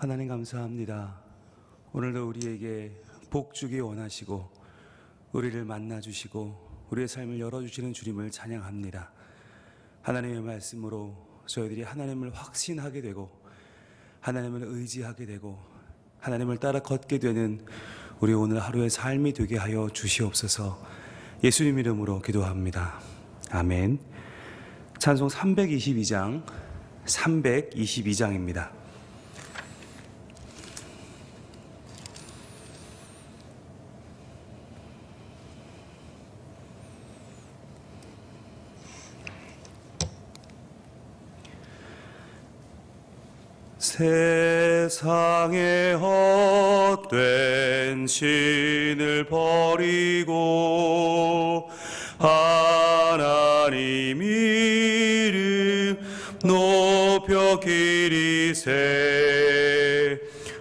하나님 감사합니다. 오늘도 우리에게 복 주기 원하시고 우리를 만나주시고 우리의 삶을 열어주시는 주님을 찬양합니다. 하나님의 말씀으로 저희들이 하나님을 확신하게 되고 하나님을 의지하게 되고 하나님을 따라 걷게 되는 우리 오늘 하루의 삶이 되게 하여 주시옵소서. 예수님 이름으로 기도합니다. 아멘. 찬송 322장입니다. 세상에 헛된 신을 버리고 하나님 이름 높여 기리세.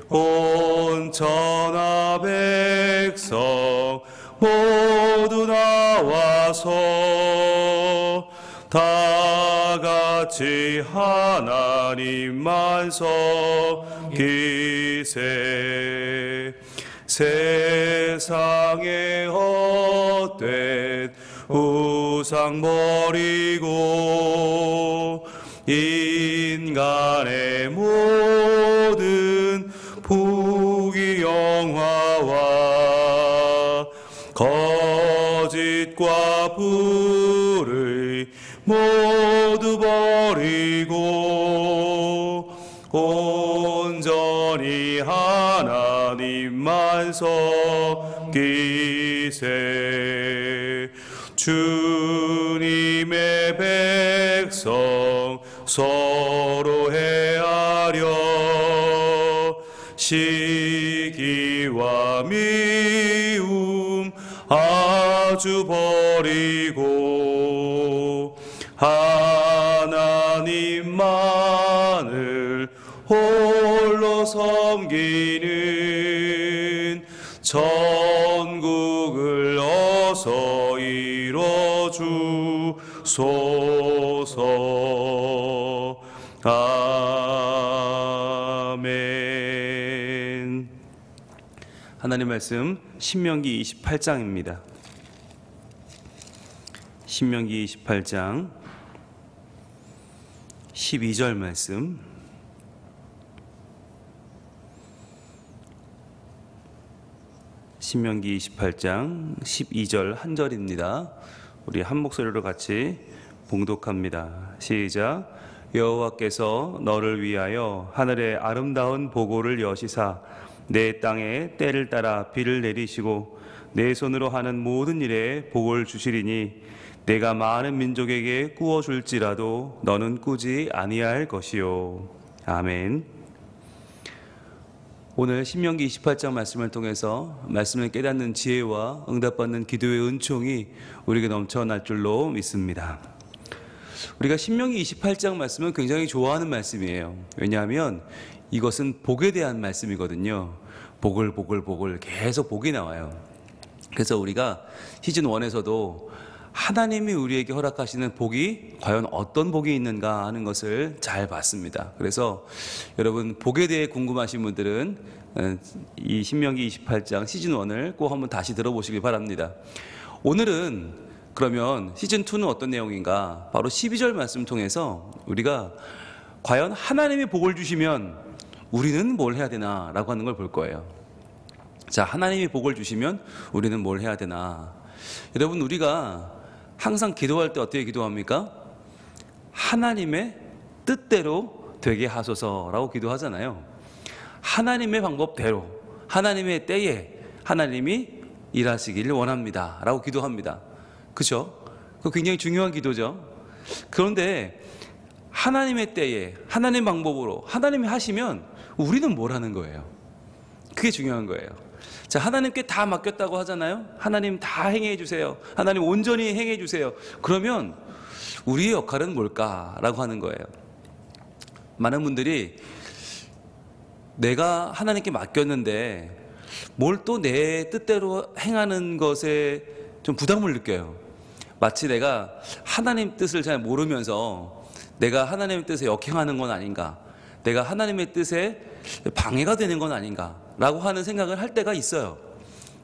온 천하 백성 모두 나와서 다같이 하나님만 섬기세. 세상에 헛된 우상 버리고 인간의 모든 부귀영화와 거짓과 불의 모두 버리고 온전히 하나님만 섬기세. 주님의 백성 서로 헤아려 시기와 미움 아주 버리고 하나님만을 홀로 섬기는 천국을 어서 이뤄주소서. 아멘. 하나님 말씀 신명기 28장입니다. 신명기 28장 12절 말씀. 신명기 28장 12절 한 절입니다. 우리 한 목소리로 같이 봉독합니다. 시작. 여호와께서 너를 위하여 하늘의 아름다운 보고를 여시사 내 땅에 때를 따라 비를 내리시고 내 손으로 하는 모든 일에 복을 주시리니 내가 많은 민족에게 꾸어줄지라도 너는 꾸지 아니할 것이요. 아멘. 오늘 신명기 28장 말씀을 통해서 말씀을 깨닫는 지혜와 응답받는 기도의 은총이 우리에게 넘쳐날 줄로 믿습니다. 우리가 신명기 28장 말씀은 굉장히 좋아하는 말씀이에요. 왜냐하면 이것은 복에 대한 말씀이거든요. 복을 계속 복이 나와요. 그래서 우리가 시즌1에서도 하나님이 우리에게 허락하시는 복이 과연 어떤 복이 있는가 하는 것을 잘 봤습니다. 그래서 여러분 복에 대해 궁금하신 분들은 이 신명기 28장 시즌1을 꼭 한번 다시 들어보시길 바랍니다. 오늘은 그러면 시즌2는 어떤 내용인가? 바로 12절 말씀 통해서 우리가 과연 하나님이 복을 주시면 우리는 뭘 해야 되나 라고 하는 걸 볼 거예요. 자, 하나님이 복을 주시면 우리는 뭘 해야 되나? 여러분, 우리가 항상 기도할 때 어떻게 기도합니까? 하나님의 뜻대로 되게 하소서라고 기도하잖아요. 하나님의 방법대로, 하나님의 때에 하나님이 일하시기를 원합니다 라고 기도합니다. 그렇죠? 그거 굉장히 중요한 기도죠. 그런데 하나님의 때에 하나님 방법으로 하나님이 하시면 우리는 뭘 하는 거예요? 그게 중요한 거예요. 자, 하나님께 다 맡겼다고 하잖아요. 하나님 다 행해 주세요. 하나님 온전히 행해 주세요. 그러면 우리의 역할은 뭘까라고 하는 거예요. 많은 분들이 내가 하나님께 맡겼는데 뭘 또 내 뜻대로 행하는 것에 좀 부담을 느껴요. 마치 내가 하나님 뜻을 잘 모르면서 내가 하나님의 뜻에 역행하는 건 아닌가, 내가 하나님의 뜻에 방해가 되는 건 아닌가라고 하는 생각을 할 때가 있어요.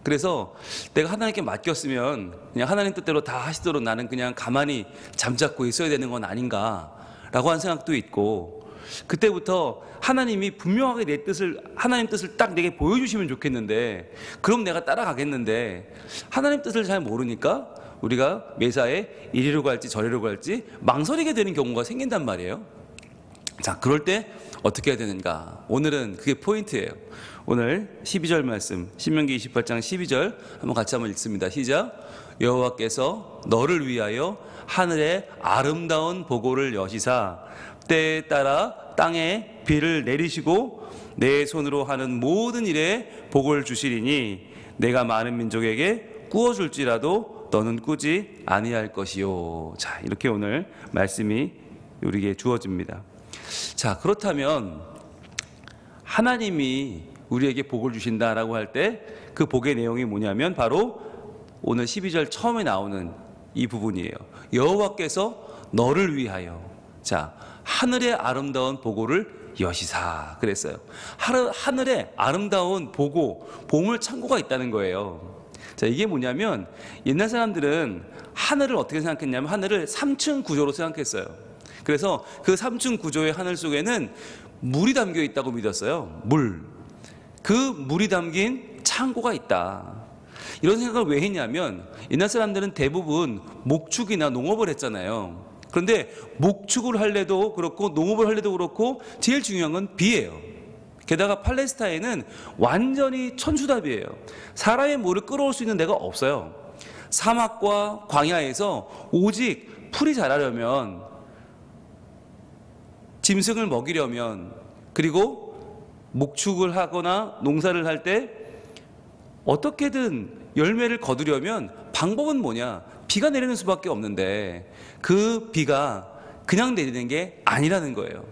그래서 내가 하나님께 맡겼으면 그냥 하나님 뜻대로 다 하시도록 나는 그냥 가만히 잠자코 있어야 되는 건 아닌가라고 하는 생각도 있고, 그때부터 하나님이 분명하게 내 뜻을, 하나님 뜻을 딱 내게 보여주시면 좋겠는데, 그럼 내가 따라가겠는데 하나님 뜻을 잘 모르니까 우리가 매사에 이리로 갈지 저리로 갈지 망설이게 되는 경우가 생긴단 말이에요. 자, 그럴 때 어떻게 해야 되는가? 오늘은 그게 포인트예요. 오늘 12절 말씀, 신명기 28장 12절 한번 같이 한번 읽습니다. 시작. 여호와께서 너를 위하여 하늘에 아름다운 보고를 여시사 때에 따라 땅에 비를 내리시고 내 손으로 하는 모든 일에 복을 주시리니 내가 많은 민족에게 꾸어줄지라도 너는 꾸지 아니할 것이요. 자, 이렇게 오늘 말씀이 우리에게 주어집니다. 자, 그렇다면 하나님이 우리에게 복을 주신다라고 할 때 그 복의 내용이 뭐냐면 바로 오늘 12절 처음에 나오는 이 부분이에요. 여호와께서 너를 위하여, 자, 하늘의 아름다운 보고를 여시사 그랬어요. 하늘에 아름다운 보고, 보물 창고가 있다는 거예요. 자, 이게 뭐냐면 옛날 사람들은 하늘을 어떻게 생각했냐면 하늘을 3층 구조로 생각했어요. 그래서 그 3층 구조의 하늘 속에는 물이 담겨 있다고 믿었어요. 그 물이 담긴 창고가 있다. 이런 생각을 왜 했냐면 옛날 사람들은 대부분 목축이나 농업을 했잖아요. 그런데 목축을 할래도 그렇고 농업을 할래도 그렇고 제일 중요한 건 비예요. 게다가 팔레스타인은 완전히 천수답이에요. 사람의 물을 끌어올 수 있는 데가 없어요. 사막과 광야에서 오직 풀이 자라려면, 짐승을 먹이려면, 그리고 목축을 하거나 농사를 할 때 어떻게든 열매를 거두려면 방법은 뭐냐? 비가 내리는 수밖에 없는데 그 비가 그냥 내리는 게 아니라는 거예요.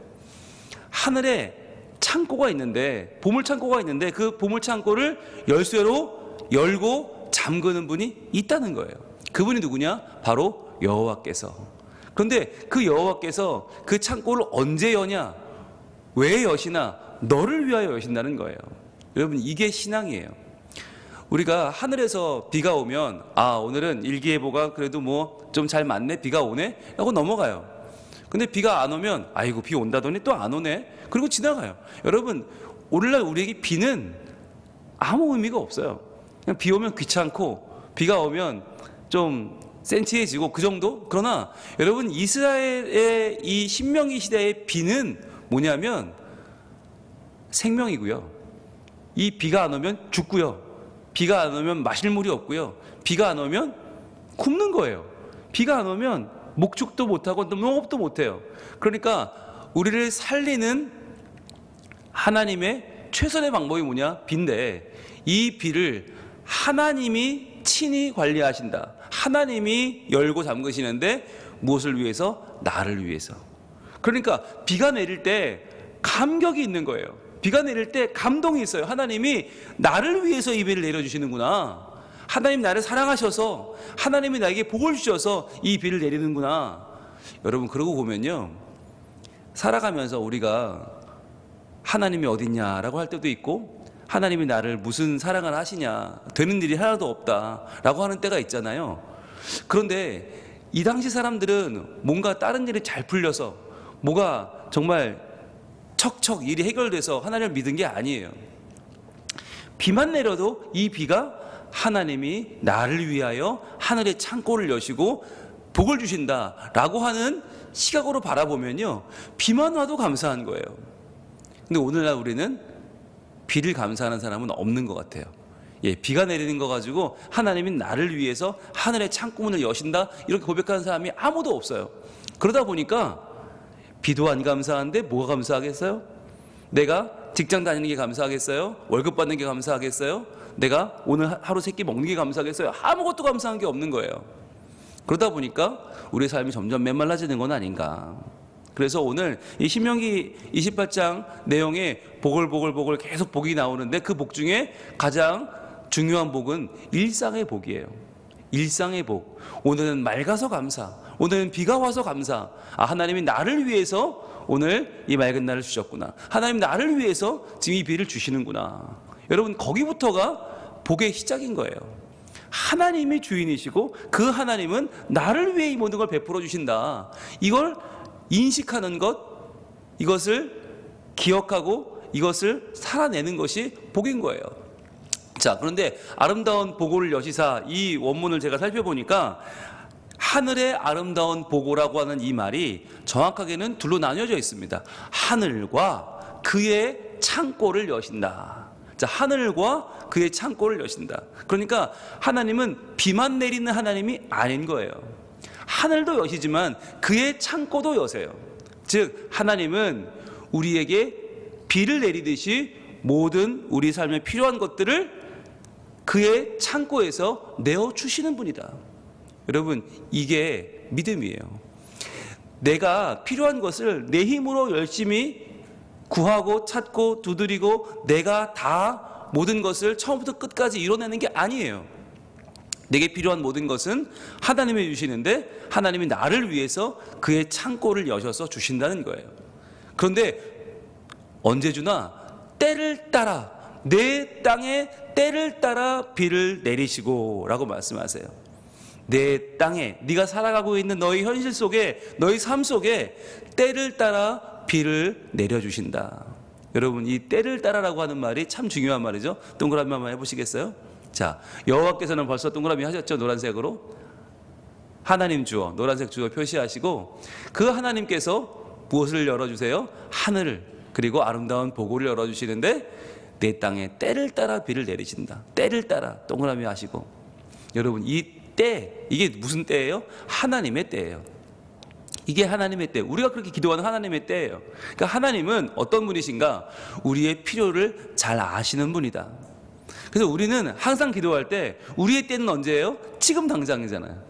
하늘에 창고가 있는데, 보물 창고가 있는데 그 보물 창고를 열쇠로 열고 잠그는 분이 있다는 거예요. 그분이 누구냐? 바로 여호와께서. 그런데 그 여호와께서 그 창고를 언제 여냐? 왜 여시나? 너를 위하여 여신다는 거예요. 여러분, 이게 신앙이에요. 우리가 하늘에서 비가 오면 오늘은 일기예보가 그래도 뭐 좀 잘 맞네, 비가 오네 라고 넘어가요. 근데 비가 안 오면 아이고 비 온다더니 또 안 오네, 그리고 지나가요. 여러분, 오늘날 우리에게 비는 아무 의미가 없어요. 그냥 비 오면 귀찮고 비가 오면 좀 센치해지고 그 정도? 그러나 여러분, 이스라엘의 이 신명기 시대의 비는 뭐냐면 생명이고요. 이 비가 안 오면 죽고요. 비가 안 오면 마실 물이 없고요. 비가 안 오면 굶는 거예요. 비가 안 오면 목축도 못하고 농업도 못해요. 그러니까 우리를 살리는 하나님의 최선의 방법이 뭐냐? 비인데, 이 비를 하나님이 친히 관리하신다. 하나님이 열고 잠그시는데 무엇을 위해서? 나를 위해서. 그러니까 비가 내릴 때 감격이 있는 거예요. 비가 내릴 때 감동이 있어요. 하나님이 나를 위해서 이 비를 내려주시는구나. 하나님 나를 사랑하셔서, 하나님이 나에게 복을 주셔서 이 비를 내리는구나. 여러분, 그러고 보면요, 살아가면서 우리가 하나님이 어딨냐라고 할 때도 있고, 하나님이 나를 무슨 사랑을 하시냐, 되는 일이 하나도 없다라고 하는 때가 있잖아요. 그런데 이 당시 사람들은 뭔가 다른 일이 잘 풀려서, 뭐가 정말 척척 일이 해결돼서 하나님을 믿은 게 아니에요. 비만 내려도 이 비가 하나님이 나를 위하여 하늘의 창고를 여시고 복을 주신다라고 하는 시각으로 바라보면요, 비만 와도 감사한 거예요. 근데 오늘날 우리는 비를 감사하는 사람은 없는 것 같아요. 비가 내리는 거 가지고 하나님이 나를 위해서 하늘의 창고문을 여신다 이렇게 고백하는 사람이 아무도 없어요. 그러다 보니까 비도 안 감사한데 뭐가 감사하겠어요? 내가 직장 다니는 게 감사하겠어요? 월급 받는 게 감사하겠어요? 내가 오늘 하루 세끼 먹는 게 감사하겠어요? 아무것도 감사한 게 없는 거예요. 그러다 보니까 우리의 삶이 점점 메말라지는 건 아닌가. 그래서 오늘 이 신명기 28장 내용에 복을 계속 복이 나오는데 그 복 중에 가장 중요한 복은 일상의 복이에요. 일상의 복. 오늘은 맑아서 감사, 오늘은 비가 와서 감사. 하나님이 나를 위해서 오늘 이 맑은 날을 주셨구나. 하나님 나를 위해서 지금 이 비를 주시는구나. 여러분, 거기부터가 복의 시작인 거예요. 하나님이 주인이시고 그 하나님은 나를 위해 이 모든 걸 베풀어 주신다. 이걸 인식하는 것, 이것을 기억하고 이것을 살아내는 것이 복인 거예요. 자, 그런데 아름다운 보고를 여시사, 이 원문을 제가 살펴보니까 하늘의 아름다운 보고라고 하는 이 말이 정확하게는 둘로 나뉘어져 있습니다. 하늘과 그의 창고를 여신다. 자, 하늘과 그의 창고를 여신다. 그러니까 하나님은 비만 내리는 하나님이 아닌 거예요. 하늘도 여시지만 그의 창고도 여세요. 즉, 하나님은 우리에게 비를 내리듯이 모든 우리 삶에 필요한 것들을 그의 창고에서 내어주시는 분이다. 여러분, 이게 믿음이에요. 내가 필요한 것을 내 힘으로 열심히 구하고 찾고 두드리고 내가 다 모든 것을 처음부터 끝까지 이뤄내는 게 아니에요. 내게 필요한 모든 것은 하나님이 주시는데 하나님이 나를 위해서 그의 창고를 여셔서 주신다는 거예요. 그런데 언제 주나? 때를 따라, 내 땅에 때를 따라 비를 내리시고 라고 말씀하세요. 내 땅에, 네가 살아가고 있는 너희 현실 속에, 너희 삶 속에 때를 따라 비를 내려주신다. 여러분, 이 때를 따라라고 하는 말이 참 중요한 말이죠. 동그라미 한번 해보시겠어요? 자, 여호와께서는 벌써 동그라미 하셨죠? 노란색으로. 하나님 주어, 노란색 주어 표시하시고 그 하나님께서 무엇을 열어주세요? 하늘을, 그리고 아름다운 보고를 열어주시는데 내 땅에 때를 따라 비를 내리신다. 때를 따라 동그라미 하시고. 여러분, 이 때, 이게 무슨 때예요? 하나님의 때예요. 이게 하나님의 때, 우리가 그렇게 기도하는 하나님의 때예요. 그러니까 하나님은 어떤 분이신가? 우리의 필요를 잘 아시는 분이다. 그래서 우리는 항상 기도할 때 우리의 때는 언제예요? 지금 당장이잖아요.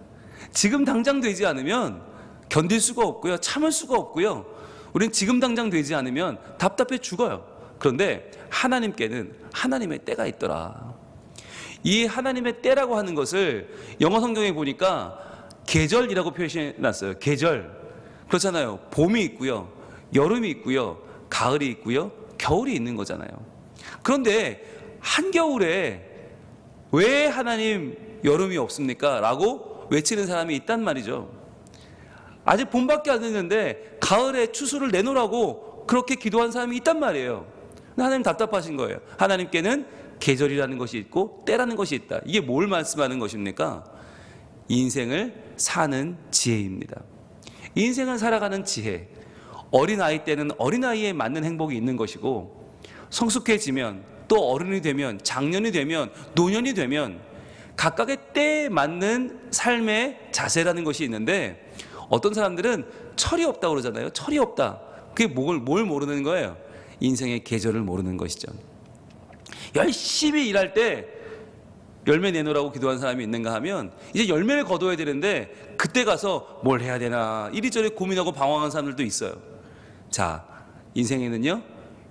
지금 당장 되지 않으면 견딜 수가 없고요, 참을 수가 없고요. 우리는 지금 당장 되지 않으면 답답해 죽어요. 그런데 하나님께는 하나님의 때가 있더라. 이 하나님의 때라고 하는 것을 영어 성경에 보니까 계절이라고 표시해 놨어요. 계절. 그렇잖아요. 봄이 있고요, 여름이 있고요, 가을이 있고요, 겨울이 있는 거잖아요. 그런데 한겨울에 왜 하나님 여름이 없습니까? 라고 외치는 사람이 있단 말이죠. 아직 봄밖에 안 됐는데 가을에 추수를 내놓으라고 그렇게 기도한 사람이 있단 말이에요. 하나님 답답하신 거예요. 하나님께는 계절이라는 것이 있고 때라는 것이 있다. 이게 뭘 말씀하는 것입니까? 인생을 사는 지혜입니다. 인생을 살아가는 지혜. 어린아이 때는 어린아이에 맞는 행복이 있는 것이고, 성숙해지면 또 어른이 되면, 장년이 되면, 노년이 되면 각각의 때에 맞는 삶의 자세라는 것이 있는데, 어떤 사람들은 철이 없다고 그러잖아요. 철이 없다. 그게 뭘 모르는 거예요? 인생의 계절을 모르는 것이죠. 열심히 일할 때 열매 내놓으라고 기도한 사람이 있는가 하면 이제 열매를 거둬야 되는데 그때 가서 뭘 해야 되나 이리저리 고민하고 방황한 사람들도 있어요. 자, 인생에는요,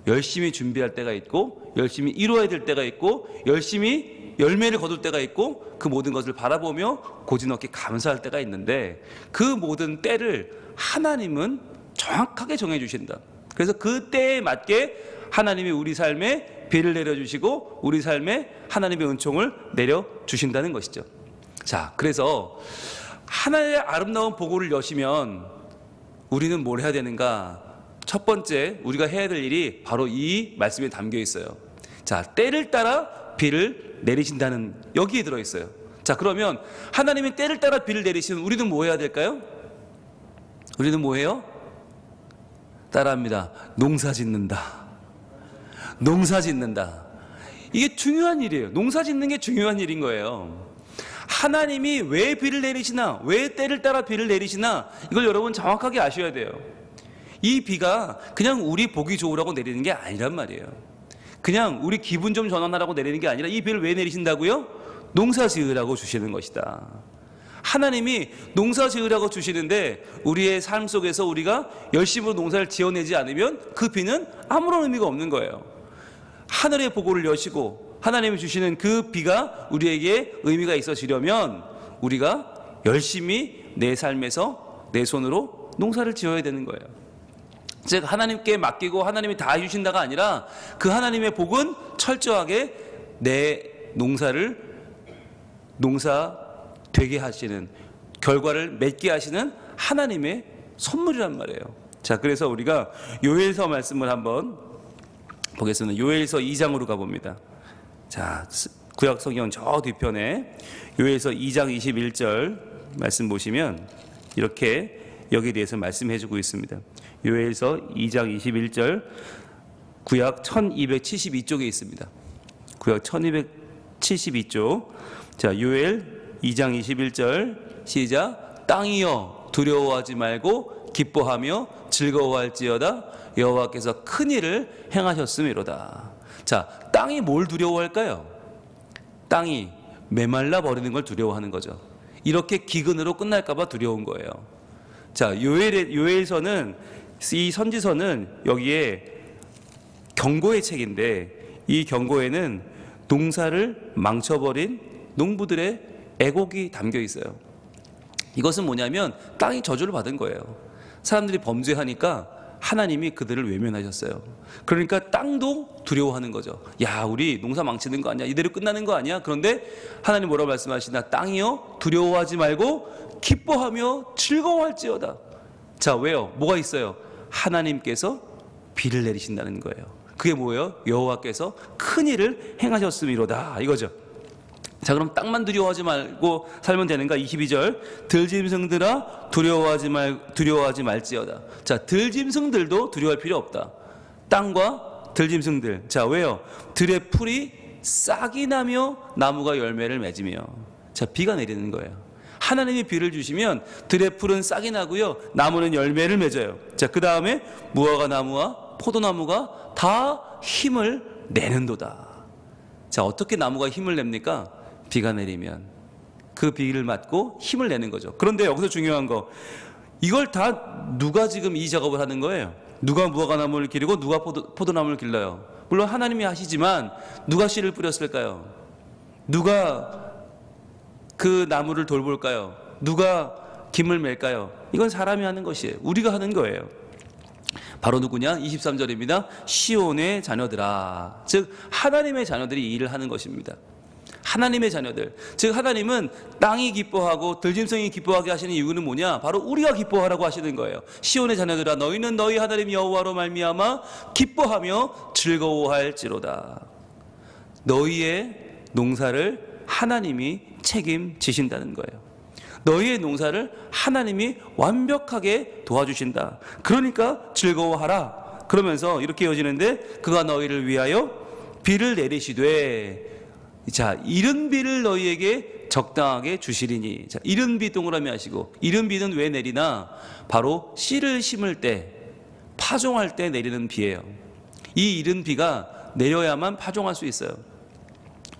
열심히 준비할 때가 있고 열심히 이루어야 될 때가 있고 열심히 열매를 거둘 때가 있고 그 모든 것을 바라보며 고지넉히 감사할 때가 있는데 그 모든 때를 하나님은 정확하게 정해주신다. 그래서 그 때에 맞게 하나님이 우리 삶에 비를 내려주시고 우리 삶에 하나님의 은총을 내려주신다는 것이죠. 자, 그래서 하나님의 아름다운 보고를 여시면 우리는 뭘 해야 되는가? 첫 번째 우리가 해야 될 일이 바로 이 말씀에 담겨 있어요. 자, 때를 따라 비를 내리신다는, 여기에 들어있어요. 자, 그러면 하나님이 때를 따라 비를 내리시면 우리는 뭐 해야 될까요? 우리는 뭐 해요? 따라합니다. 농사 짓는다. 농사 짓는다. 이게 중요한 일이에요. 농사 짓는 게 중요한 일인 거예요. 하나님이 왜 비를 내리시나, 왜 때를 따라 비를 내리시나, 이걸 여러분 정확하게 아셔야 돼요. 이 비가 그냥 우리 보기 좋으라고 내리는 게 아니란 말이에요. 그냥 우리 기분 좀 전환하라고 내리는 게 아니라 이 비를 왜 내리신다고요? 농사 지으라고 주시는 것이다. 하나님이 농사 지으라고 주시는데 우리의 삶 속에서 우리가 열심으로 농사를 지어내지 않으면 그 비는 아무런 의미가 없는 거예요. 하늘의 보고를 여시고 하나님이 주시는 그 비가 우리에게 의미가 있어지려면 우리가 열심히 내 삶에서 내 손으로 농사를 지어야 되는 거예요. 즉 하나님께 맡기고 하나님이 다 해주신다가 아니라 그 하나님의 복은 철저하게 내 농사 되게 하시는, 결과를 맺게 하시는 하나님의 선물이란 말이에요. 자, 그래서 우리가 요엘서 말씀을 한번 보겠습니다. 요엘서 2장으로 가봅니다. 자, 구약 성경 저 뒤편에 요엘서 2장 21절 말씀 보시면 이렇게 여기에 대해서 말씀해 주고 있습니다. 요엘서 2장 21절, 구약 1272쪽에 있습니다. 구약 1272쪽. 자, 요엘 2장 21절 시작. 땅이여 두려워하지 말고 기뻐하며 즐거워할지어다. 여호와께서 큰 일을 행하셨음이로다. 자, 땅이 뭘 두려워할까요? 땅이 메말라 버리는 걸 두려워하는 거죠. 이렇게 기근으로 끝날까 봐 두려운 거예요. 자, 요엘서는, 이 선지서는 여기에 경고의 책인데, 이 경고에는 농사를 망쳐버린 농부들의 애곡이 담겨 있어요. 이것은 뭐냐면 땅이 저주를 받은 거예요. 사람들이 범죄하니까 하나님이 그들을 외면하셨어요. 그러니까 땅도 두려워하는 거죠. 야, 우리 농사 망치는 거 아니야? 이대로 끝나는 거 아니야? 그런데 하나님 뭐라고 말씀하시나? 땅이요 두려워하지 말고 기뻐하며 즐거워할지어다. 자, 왜요? 뭐가 있어요? 하나님께서 비를 내리신다는 거예요. 그게 뭐예요? 여호와께서 큰 일을 행하셨음이로다, 이거죠. 자, 그럼 땅만 두려워하지 말고 살면 되는가? 22절, 들짐승들아 두려워하지 말지어다. 자, 들짐승들도 두려워할 필요 없다. 땅과 들짐승들. 자, 왜요? 들의 풀이 싹이 나며 나무가 열매를 맺으며. 자, 비가 내리는 거예요. 하나님이 비를 주시면 들의 풀은 싹이 나고요, 나무는 열매를 맺어요. 자, 그 다음에 무화과 나무와 포도나무가 다 힘을 내는도다. 자, 어떻게 나무가 힘을 냅니까? 비가 내리면 그 비를 맞고 힘을 내는 거죠. 그런데 여기서 중요한 거, 이걸 다 누가 지금 이 작업을 하는 거예요? 누가 무화과나무를 기르고 누가 포도나무를 길러요? 물론 하나님이 하시지만 누가 씨를 뿌렸을까요? 누가 그 나무를 돌볼까요? 누가 김을 맬까요? 이건 사람이 하는 것이에요. 우리가 하는 거예요. 바로 누구냐? 23절입니다. 시온의 자녀들아. 즉 하나님의 자녀들이 이 일을 하는 것입니다. 하나님의 자녀들, 즉 하나님은 땅이 기뻐하고 들짐승이 기뻐하게 하시는 이유는 뭐냐? 바로 우리가 기뻐하라고 하시는 거예요. 시온의 자녀들아, 너희는 너희 하나님 여호와로 말미암아 기뻐하며 즐거워할지로다. 너희의 농사를 하나님이 책임지신다는 거예요. 너희의 농사를 하나님이 완벽하게 도와주신다. 그러니까 즐거워하라. 그러면서 이렇게 이어지는데, 그가 너희를 위하여 비를 내리시되, 자, 이른 비를 너희에게 적당하게 주시리니. 자, 이른 비 동그라미 하시고, 이른 비는 왜 내리나? 바로 씨를 심을 때, 파종할 때 내리는 비예요. 이 이른 비가 내려야만 파종할 수 있어요.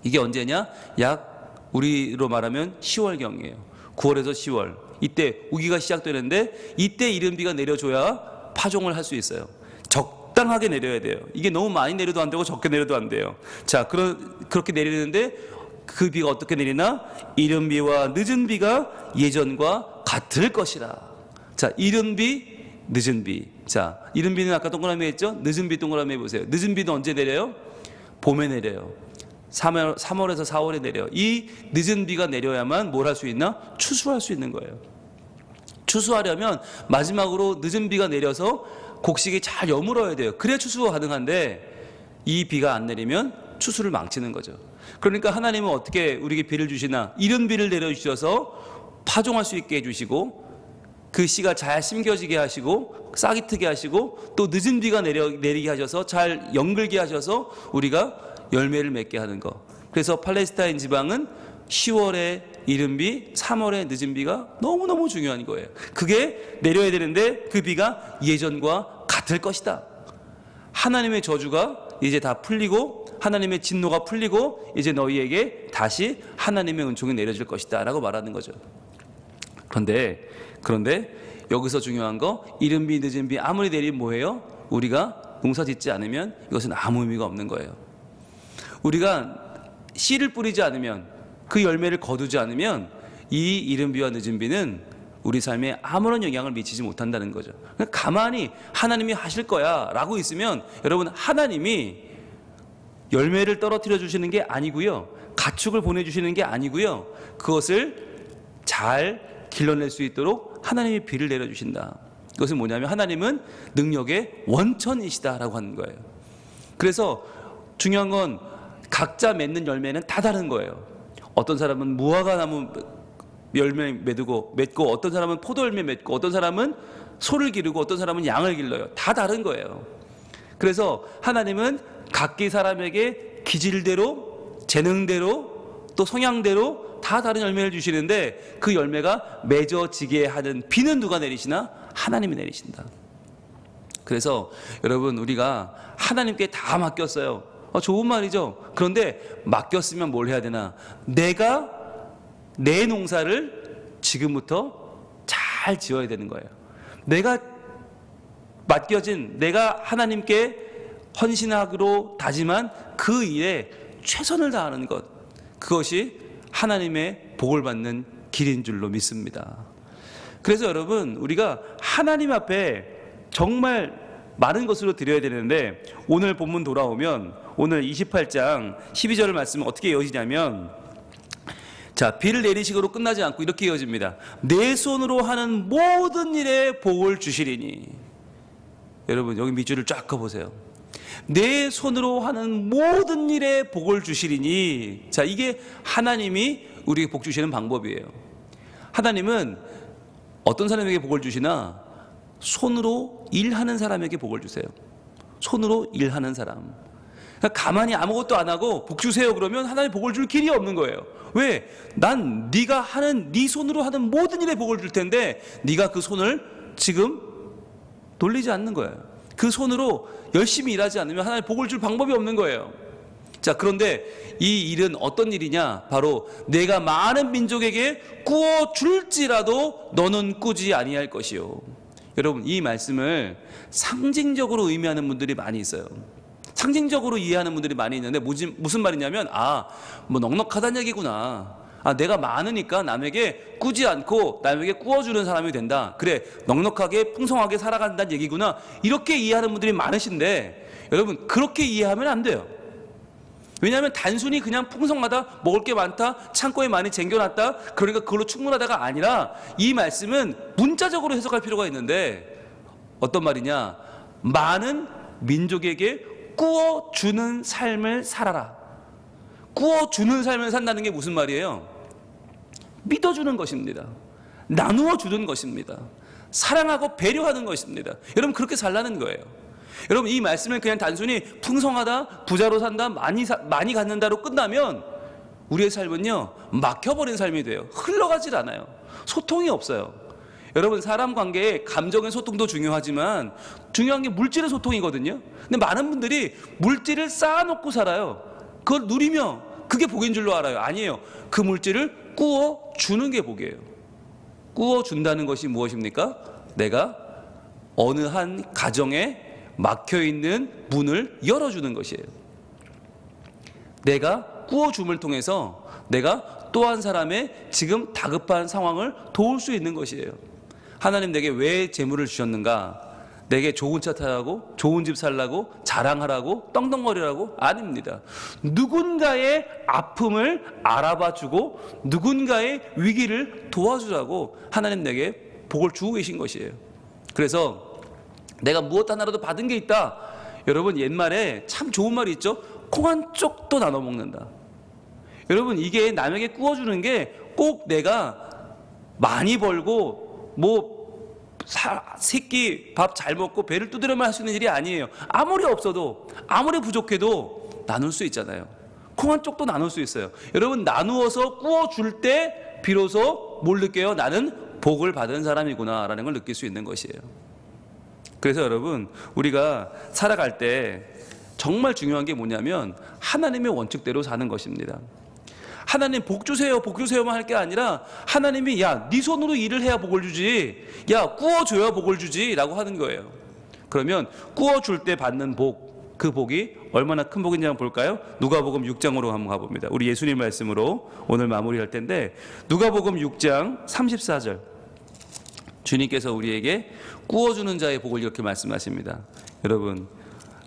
이게 언제냐? 약 우리로 말하면 10월경이에요. 9월에서 10월. 이때 우기가 시작되는데, 이때 이른 비가 내려줘야 파종을 할 수 있어요. 적당하게 내려야 돼요. 이게 너무 많이 내려도 안 되고 적게 내려도 안 돼요. 자, 그렇게 내리는데 그 비가 어떻게 내리나? 이른 비와 늦은 비가 예전과 같을 것이라. 자, 이른 비, 늦은 비. 자, 이른 비는 아까 동그라미 했죠? 늦은 비 동그라미 해보세요. 늦은 비는 언제 내려요? 봄에 내려요. 3월에서 4월에 내려요. 이 늦은 비가 내려야만 뭘 할 수 있나? 추수할 수 있는 거예요. 추수하려면 마지막으로 늦은 비가 내려서 곡식이 잘 여물어야 돼요. 그래야 추수가 가능한데, 이 비가 안 내리면 추수를 망치는 거죠. 그러니까 하나님은 어떻게 우리에게 비를 주시나? 이른 비를 내려주셔서 파종할 수 있게 해주시고, 그 씨가 잘 심겨지게 하시고 싹이 트게 하시고, 또 늦은 비가 내리게 하셔서 잘 연글게 하셔서 우리가 열매를 맺게 하는 거. 그래서 팔레스타인 지방은 10월에 이른 비, 3월에 늦은 비가 너무너무 중요한 거예요. 그게 내려야 되는데 그 비가 예전과 같을 것이다. 하나님의 저주가 이제 다 풀리고 하나님의 진노가 풀리고 이제 너희에게 다시 하나님의 은총이 내려질 것이다 라고 말하는 거죠. 그런데 여기서 중요한 거, 이른 비 늦은 비 아무리 내리면 뭐예요? 우리가 농사 짓지 않으면 이것은 아무 의미가 없는 거예요. 우리가 씨를 뿌리지 않으면, 그 열매를 거두지 않으면 이 이른 비와 늦은 비는 우리 삶에 아무런 영향을 미치지 못한다는 거죠. 가만히 하나님이 하실 거야 라고 있으면 여러분, 하나님이 열매를 떨어뜨려 주시는 게 아니고요, 가축을 보내주시는 게 아니고요, 그것을 잘 길러낼 수 있도록 하나님이 비를 내려주신다. 그것은 뭐냐면 하나님은 능력의 원천이시다라고 하는 거예요. 그래서 중요한 건 각자 맺는 열매는 다 다른 거예요. 어떤 사람은 무화과 나무 열매 맺고, 어떤 사람은 포도 열매 맺고, 어떤 사람은 소를 기르고, 어떤 사람은 양을 길러요. 다 다른 거예요. 그래서 하나님은 각기 사람에게 기질대로, 재능대로, 또 성향대로 다 다른 열매를 주시는데, 그 열매가 맺어지게 하는 비는 누가 내리시나? 하나님이 내리신다. 그래서 여러분, 우리가 하나님께 다 맡겼어요. 좋은 말이죠. 그런데 맡겼으면 뭘 해야 되나? 내가 내 농사를 지금부터 잘 지어야 되는 거예요. 내가 맡겨진, 내가 하나님께 헌신하기로 다짐한 그 일에 최선을 다하는 것, 그것이 하나님의 복을 받는 길인 줄로 믿습니다. 그래서 여러분, 우리가 하나님 앞에 정말 많은 것으로 드려야 되는데, 오늘 본문 돌아오면 오늘 28장 12절 말씀은 어떻게 이어지냐면, 자, 비를 내리시고로 끝나지 않고 이렇게 이어집니다. 내 손으로 하는 모든 일에 복을 주시리니. 여러분, 여기 밑줄을 쫙 그어보세요. 내 손으로 하는 모든 일에 복을 주시리니. 자, 이게 하나님이 우리에게 복 주시는 방법이에요. 하나님은 어떤 사람에게 복을 주시나? 손으로 일하는 사람에게 복을 주세요. 손으로 일하는 사람. 그러니까 가만히 아무것도 안 하고 복 주세요 그러면 하나님 복을 줄 길이 없는 거예요. 왜? 난 네가 하는, 네 손으로 하는 모든 일에 복을 줄 텐데 네가 그 손을 지금 돌리지 않는 거예요. 그 손으로 열심히 일하지 않으면 하나님 복을 줄 방법이 없는 거예요. 자, 그런데 이 일은 어떤 일이냐? 바로 내가 많은 민족에게 꾸어 줄지라도 너는 꾸지 아니할 것이요. 여러분, 이 말씀을 상징적으로 의미하는 분들이 많이 있어요. 상징적으로 이해하는 분들이 많이 있는데 무슨 말이냐면, 뭐 넉넉하다는 얘기구나. 내가 많으니까 남에게 꾸지 않고 남에게 꾸어주는 사람이 된다. 그래, 넉넉하게 풍성하게 살아간다는 얘기구나. 이렇게 이해하는 분들이 많으신데, 여러분, 그렇게 이해하면 안 돼요. 왜냐하면 단순히 그냥 풍성하다, 먹을 게 많다, 창고에 많이 쟁겨놨다, 그러니까 그걸로 충분하다가 아니라, 이 말씀은 문자적으로 해석할 필요가 있는데, 어떤 말이냐? 많은 민족에게 꾸어주는 삶을 살아라. 꾸어주는 삶을 산다는 게 무슨 말이에요? 믿어주는 것입니다. 나누어 주는 것입니다. 사랑하고 배려하는 것입니다. 여러분, 그렇게 살라는 거예요. 여러분, 이 말씀을 그냥 단순히 풍성하다, 부자로 산다, 많이 갖는다로 끝나면 우리의 삶은요, 막혀버린 삶이 돼요. 흘러가질 않아요. 소통이 없어요. 여러분, 사람 관계에 감정의 소통도 중요하지만 중요한 게 물질의 소통이거든요. 근데 많은 분들이 물질을 쌓아놓고 살아요. 그걸 누리며 그게 복인 줄로 알아요. 아니에요. 그 물질을 꾸어주는 게 복이에요. 꾸어준다는 것이 무엇입니까? 내가 어느 한 가정에 막혀있는 문을 열어주는 것이에요. 내가 꾸어줌을 통해서 내가 또 한 사람의 지금 다급한 상황을 도울 수 있는 것이에요. 하나님 내게 왜 재물을 주셨는가? 내게 좋은 차 타라고, 좋은 집 살라고, 자랑하라고, 떵떵거리라고? 아닙니다. 누군가의 아픔을 알아봐주고 누군가의 위기를 도와주라고 하나님 내게 복을 주고 계신 것이에요. 그래서 내가 무엇 하나라도 받은 게 있다. 여러분, 옛말에 참 좋은 말이 있죠. 콩 한 쪽도 나눠 먹는다. 여러분, 이게 남에게 꾸어주는 게 꼭 내가 많이 벌고 새끼 밥 잘 먹고 배를 두드려만 할 수 있는 일이 아니에요. 아무리 없어도, 아무리 부족해도 나눌 수 있잖아요. 콩 한 쪽도 나눌 수 있어요. 여러분, 나누어서 꾸어줄 때 비로소 뭘 느껴요? 나는 복을 받은 사람이구나 라는 걸 느낄 수 있는 것이에요. 그래서 여러분, 우리가 살아갈 때 정말 중요한 게 뭐냐면 하나님의 원칙대로 사는 것입니다. 하나님 복 주세요, 복 주세요만 할 게 아니라 하나님이 야, 네 손으로 일을 해야 복을 주지, 야, 꾸어줘야 복을 주지 라고 하는 거예요. 그러면 꾸어줄 때 받는 복, 그 복이 얼마나 큰 복인지 한번 볼까요? 누가복음 6장으로 한번 가봅니다. 우리 예수님 말씀으로 오늘 마무리할 텐데, 누가복음 6장 34절. 주님께서 우리에게 구워주는 자의 복을 이렇게 말씀하십니다. 여러분,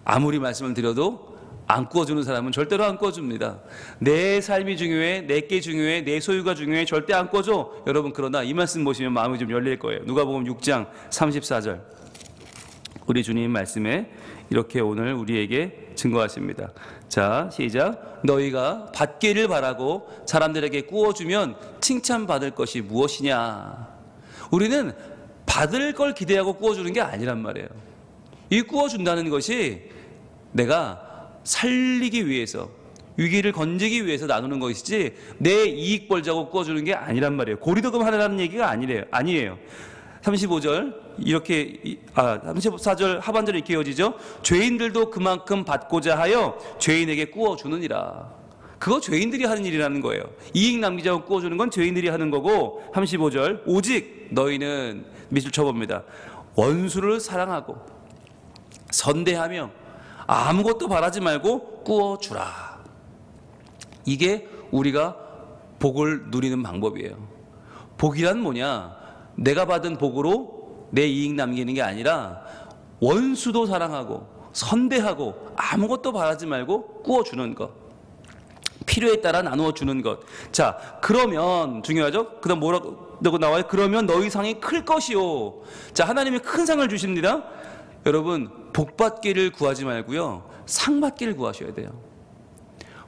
아무리 말씀을 드려도 안 구워주는 사람은 절대로 안 구워줍니다. 내 삶이 중요해, 내게 중요해, 내 소유가 중요해, 절대 안 구워줘. 여러분, 그러나 이 말씀 보시면 마음이 좀 열릴 거예요. 누가복음 6장 34절, 우리 주님 말씀에 이렇게 오늘 우리에게 증거하십니다. 자, 시작. 너희가 받기를 바라고 사람들에게 구워주면 칭찬받을 것이 무엇이냐. 우리는 받을 걸 기대하고 구워주는 게 아니란 말이에요. 이 구워준다는 것이 내가 살리기 위해서, 위기를 건지기 위해서 나누는 것이지 내 이익 벌자고 구워주는 게 아니란 말이에요. 고리도금 하라는 얘기가 아니에요. 35절 이렇게 34절 하반절에 이렇게 이어지죠. 죄인들도 그만큼 받고자 하여 죄인에게 구워주느니라. 그거 죄인들이 하는 일이라는 거예요. 이익 남기자고 구워주는 건 죄인들이 하는 거고, 35절 오직 너희는 밑줄 쳐봅니다. 원수를 사랑하고 선대하며 아무것도 바라지 말고 구워주라. 이게 우리가 복을 누리는 방법이에요. 복이란 뭐냐? 내가 받은 복으로 내 이익 남기는 게 아니라 원수도 사랑하고 선대하고 아무것도 바라지 말고 구워주는 것, 필요에 따라 나누어 주는 것. 자, 그러면 중요하죠? 그 다음 뭐라고 나와요? 그러면 너희 상이 클 것이요. 자, 하나님이 큰 상을 주십니다. 여러분, 복 받기를 구하지 말고요, 상 받기를 구하셔야 돼요.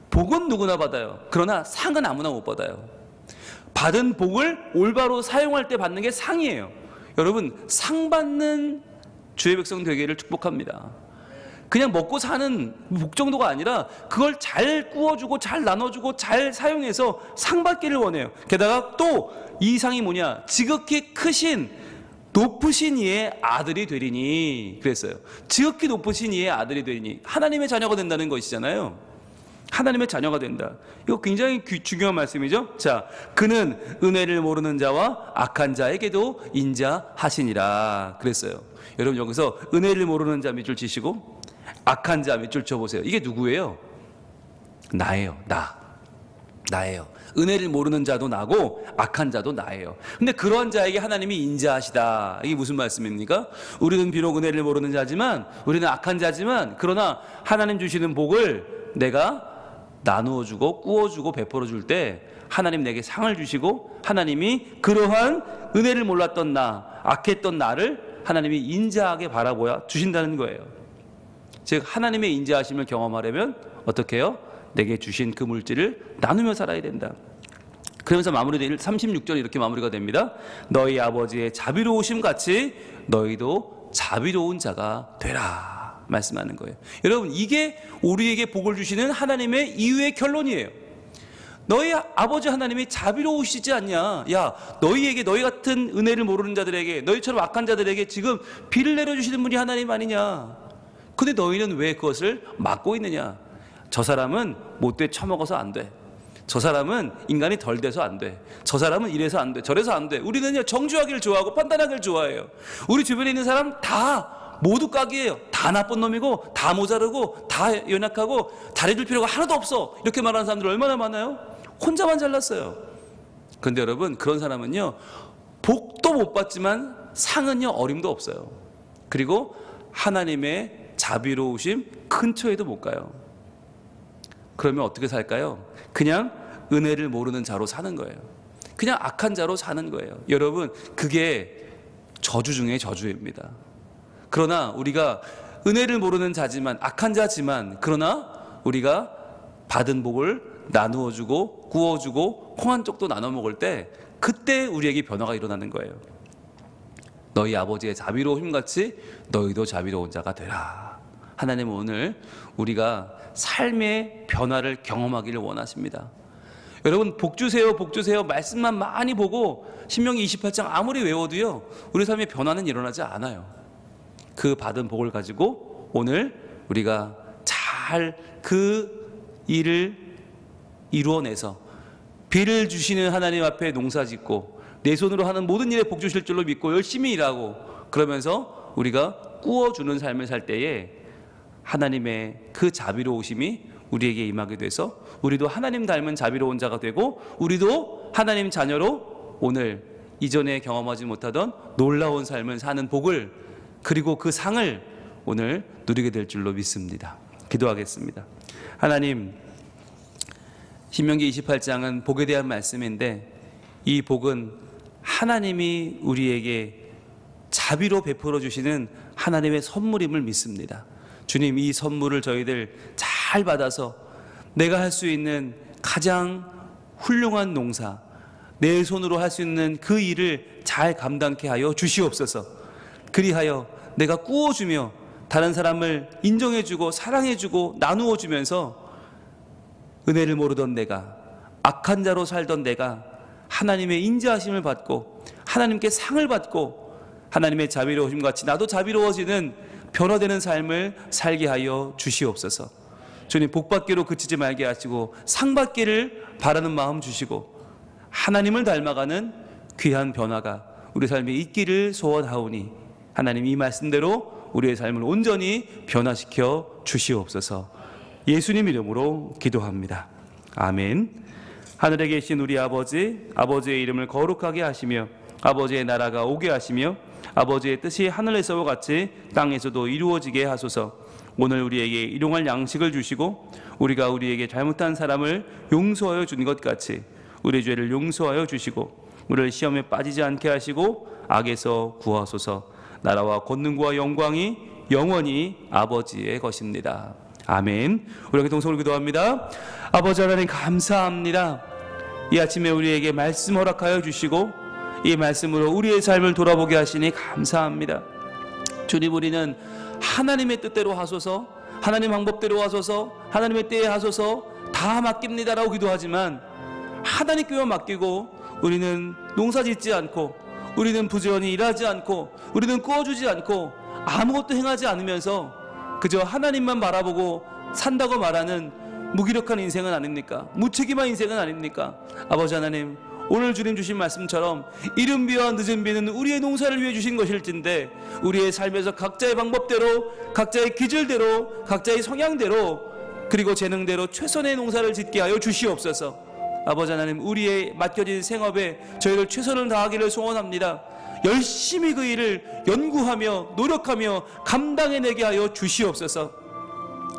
복은 누구나 받아요. 그러나 상은 아무나 못 받아요. 받은 복을 올바로 사용할 때 받는 게 상이에요. 여러분, 상 받는 주의 백성 되기를 축복합니다. 그냥 먹고 사는 복 정도가 아니라 그걸 잘 구워주고 잘 나눠주고 잘 사용해서 상 받기를 원해요. 게다가 또 이 상이 뭐냐? 지극히 크신 높으신 이의 아들이 되리니. 그랬어요. 지극히 높으신 이의 아들이 되리니. 하나님의 자녀가 된다는 것이잖아요. 하나님의 자녀가 된다. 이거 굉장히 중요한 말씀이죠. 자, 그는 은혜를 모르는 자와 악한 자에게도 인자하시니라. 그랬어요. 여러분, 여기서 은혜를 모르는 자 밑줄 치시고 악한 자 밑줄 쳐보세요. 이게 누구예요? 나예요. 나예요. 은혜를 모르는 자도 나고 악한 자도 나예요. 근데 그러한 자에게 하나님이 인자하시다. 이게 무슨 말씀입니까? 우리는 비록 은혜를 모르는 자지만, 우리는 악한 자지만, 그러나 하나님 주시는 복을 내가 나누어주고 구워주고 베풀어줄 때 하나님 내게 상을 주시고, 하나님이 그러한 은혜를 몰랐던 나, 악했던 나를 하나님이 인자하게 바라보아 주신다는 거예요. 즉, 하나님의 인자하심을 경험하려면 어떻게 해요? 내게 주신 그 물질을 나누며 살아야 된다. 그러면서 마무리될 36절 이렇게 마무리가 됩니다. 너희 아버지의 자비로우심 같이 너희도 자비로운 자가 되라. 말씀하는 거예요. 여러분, 이게 우리에게 복을 주시는 하나님의 이유의 결론이에요. 너희 아버지 하나님이 자비로우시지 않냐? 야, 너희에게, 너희 같은 은혜를 모르는 자들에게, 너희처럼 악한 자들에게 지금 비를 내려주시는 분이 하나님 아니냐? 근데 너희는 왜 그것을 막고 있느냐? 저 사람은 못돼 처먹어서 안 돼. 저 사람은 인간이 덜 돼서 안 돼. 저 사람은 이래서 안 돼. 저래서 안 돼. 우리는요, 정죄하기를 좋아하고 판단하기를 좋아해요. 우리 주변에 있는 사람 다 모두 깍이에요. 다 나쁜 놈이고, 다 모자르고, 다 연약하고, 잘해줄 필요가 하나도 없어. 이렇게 말하는 사람들 얼마나 많아요? 혼자만 잘났어요. 그런데 여러분, 그런 사람은요, 복도 못 받지만 상은요, 어림도 없어요. 그리고 하나님의 자비로우심 근처에도 못 가요. 그러면 어떻게 살까요? 그냥 은혜를 모르는 자로 사는 거예요. 그냥 악한 자로 사는 거예요. 여러분, 그게 저주 중에 저주입니다. 그러나 우리가 은혜를 모르는 자지만, 악한 자지만, 그러나 우리가 받은 복을 나누어주고 구워주고 콩 한 쪽도 나눠 먹을 때, 그때 우리에게 변화가 일어나는 거예요. 너희 아버지의 자비로운 힘같이 너희도 자비로운 자가 되라. 하나님은 오늘 우리가 삶의 변화를 경험하기를 원하십니다. 여러분, 복 주세요, 복 주세요 말씀만 많이 보고 신명기 28장 아무리 외워도요, 우리 삶의 변화는 일어나지 않아요. 그 받은 복을 가지고 오늘 우리가 잘 그 일을 이루어내서 비를 주시는 하나님 앞에 농사 짓고 내 손으로 하는 모든 일에 복 주실 줄로 믿고 열심히 일하고, 그러면서 우리가 구워주는 삶을 살 때에 하나님의 그 자비로우심이 우리에게 임하게 돼서 우리도 하나님 닮은 자비로운 자가 되고, 우리도 하나님 자녀로 오늘 이전에 경험하지 못하던 놀라운 삶을 사는 복을, 그리고 그 상을 오늘 누리게 될 줄로 믿습니다. 기도하겠습니다. 하나님, 신명기 28장은 복에 대한 말씀인데 이 복은 하나님이 우리에게 자비로 베풀어 주시는 하나님의 선물임을 믿습니다. 주님, 이 선물을 저희들 잘 받아서 내가 할 수 있는 가장 훌륭한 농사, 내 손으로 할 수 있는 그 일을 잘 감당케 하여 주시옵소서. 그리하여 내가 꾸어주며 다른 사람을 인정해주고 사랑해주고 나누어 주면서 은혜를 모르던 내가, 악한 자로 살던 내가 하나님의 인자하심을 받고 하나님께 상을 받고 하나님의 자비로우심 같이 나도 자비로워지는 변화되는 삶을 살게 하여 주시옵소서. 주님, 복받기로 그치지 말게 하시고 상받기를 바라는 마음 주시고 하나님을 닮아가는 귀한 변화가 우리 삶에 있기를 소원하오니 하나님, 이 말씀대로 우리의 삶을 온전히 변화시켜 주시옵소서. 예수님 이름으로 기도합니다. 아멘. 하늘에 계신 우리 아버지, 아버지의 이름을 거룩하게 하시며 아버지의 나라가 오게 하시며 아버지의 뜻이 하늘에서와 같이 땅에서도 이루어지게 하소서. 오늘 우리에게 일용할 양식을 주시고 우리가 우리에게 잘못한 사람을 용서하여 준 것 같이 우리 죄를 용서하여 주시고 우리를 시험에 빠지지 않게 하시고 악에서 구하소서. 나라와 권능과 영광이 영원히 아버지의 것입니다. 아멘. 우리 동성으로 기도합니다. 아버지 하나님, 감사합니다. 이 아침에 우리에게 말씀 허락하여 주시고 이 말씀으로 우리의 삶을 돌아보게 하시니 감사합니다. 주님, 우리는 하나님의 뜻대로 하소서, 하나님 방법대로 하소서, 하나님의 때에 하소서 다 맡깁니다라고 기도하지만 하나님께만 맡기고 우리는 농사 짓지 않고 우리는 부지런히 일하지 않고 우리는 꾸어주지 않고 아무것도 행하지 않으면서 그저 하나님만 바라보고 산다고 말하는 무기력한 인생은 아닙니까? 무책임한 인생은 아닙니까? 아버지 하나님, 오늘 주님 주신 말씀처럼 이른 비와 늦은 비는 우리의 농사를 위해 주신 것일진데 우리의 삶에서 각자의 방법대로, 각자의 기질대로, 각자의 성향대로 그리고 재능대로 최선의 농사를 짓게 하여 주시옵소서. 아버지 하나님, 우리의 맡겨진 생업에 저희를 최선을 다하기를 소원합니다. 열심히 그 일을 연구하며 노력하며 감당해내게 하여 주시옵소서.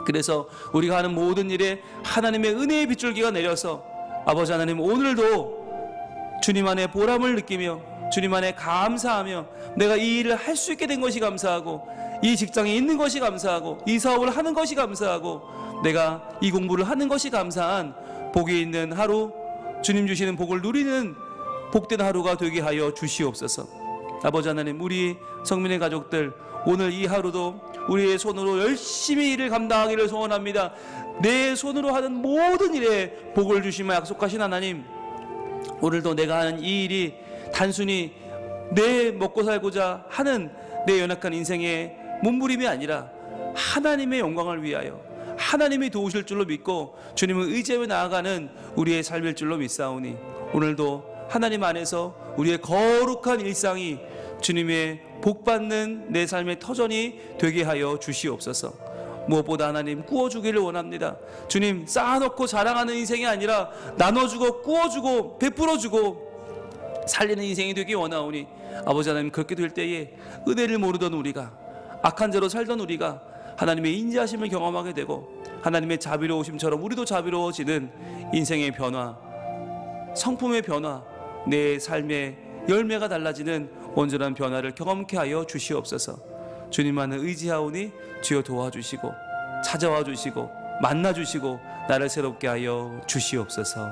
그래서 우리가 하는 모든 일에 하나님의 은혜의 빗줄기가 내려서 아버지 하나님, 오늘도 주님 안에 보람을 느끼며 주님 안에 감사하며 내가 이 일을 할 수 있게 된 것이 감사하고 이 직장에 있는 것이 감사하고 이 사업을 하는 것이 감사하고 내가 이 공부를 하는 것이 감사한 복이 있는 하루, 주님 주시는 복을 누리는 복된 하루가 되게 하여 주시옵소서. 아버지 하나님, 우리 성민의 가족들 오늘 이 하루도 우리의 손으로 열심히 일을 감당하기를 소원합니다. 내 손으로 하는 모든 일에 복을 주시며 약속하신 하나님, 오늘도 내가 하는 이 일이 단순히 내 먹고 살고자 하는 내 연약한 인생의 몸부림이 아니라 하나님의 영광을 위하여 하나님이 도우실 줄로 믿고 주님을 의지하며 나아가는 우리의 삶일 줄로 믿사오니 오늘도 하나님 안에서 우리의 거룩한 일상이 주님의 복받는 내 삶의 터전이 되게 하여 주시옵소서. 무엇보다 하나님, 꾸어주기를 원합니다. 주님, 쌓아놓고 자랑하는 인생이 아니라 나눠주고 꾸어주고 베풀어주고 살리는 인생이 되기 원하오니 아버지 하나님, 그렇게 될 때에 은혜를 모르던 우리가, 악한 자로 살던 우리가 하나님의 인자하심을 경험하게 되고 하나님의 자비로우심처럼 우리도 자비로워지는 인생의 변화, 성품의 변화, 내 삶의 열매가 달라지는 온전한 변화를 경험케 하여 주시옵소서. 주님만을 의지하오니 주여 도와주시고 찾아와 주시고 만나 주시고 나를 새롭게 하여 주시옵소서.